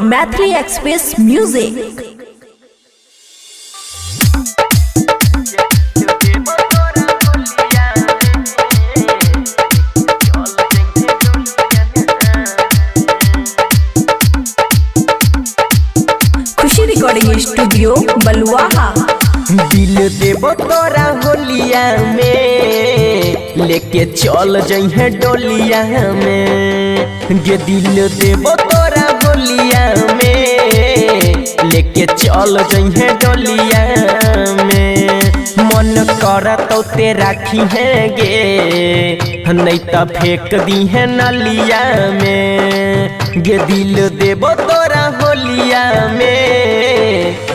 Maithili express music. Khushi recording studio Baluaha. दिल देबो तोरा होलिया में लेके चल जइहे डोलिया में। गे दिल देबो तोरा होलिया में लेके चल जइहे डोलिया में। मन कर तो ते राखी है गे नहीं तो फेंक दी है नलिया में। गे दिल देबो तोरा होलिया में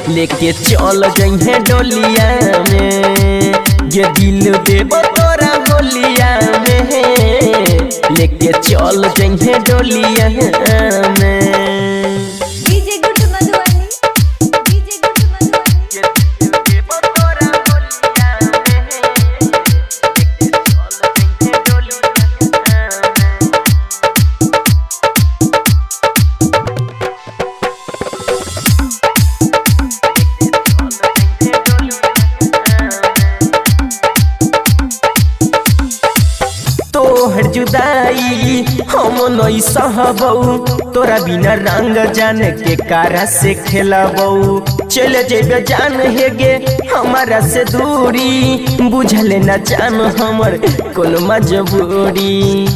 लेके चल जइहे डोलिया में। गे दिल देबो तोरा होलिया में लेके चल जइहे डोलिया में। तोहर जुदाई हम नहीं सहबऊ तोरा बिना रंग जान के कारा से खेलबऊ। चल जेबे जान हे गे हमारा से दूरी बुझल न जान हमर कोन मजबूरी।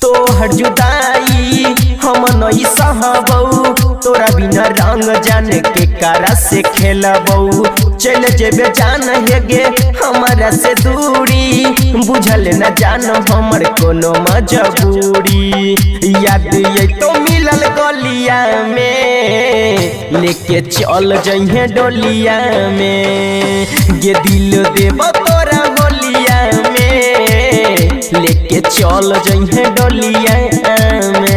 तोहर जुदाई हम नहीं सहबऊ तोरा बिना रंग जान के कारा से खेलबऊ। चल जेबे जान हे गे हमारा से दूरी बुझल न जान हमर कोनो मजबूरी। याद ये तो मिलल गलिया में लेके चल जइहे डोलिया में। गे दिल देबो तोरा होलिया में लेके चल जइहे डोलिया में।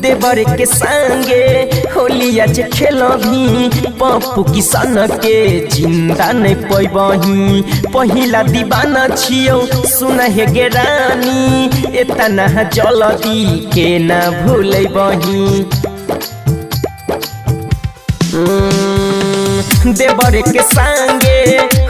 देवर के संगे होलिया जे खेलबी पप्पू किसान के जिंदा नहीं पैबही। पहिला दीवाना छियो सुन हे गे रानी एतना जल्दी के ना भूलबही। देवर के संगे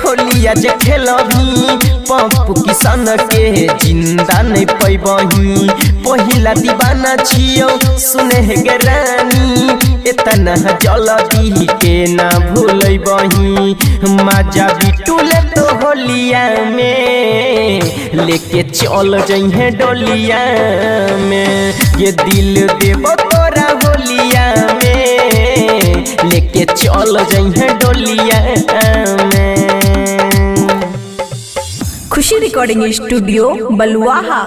होलिया जे खेलबी पप्पू किसान के जिंदा नहीं पैबही। पहिला दीवाना छियो सुने गे रानी एतना जल्दी के ना भूलबही। मजा बिटुले तो होलिया में लेके चल जइहे डोलिया में। ये दिल देबो तोरा होलिया में लेके चल जइहे डोलिया में। खुशी रिकॉर्डिंग स्टूडियो बलुआहा।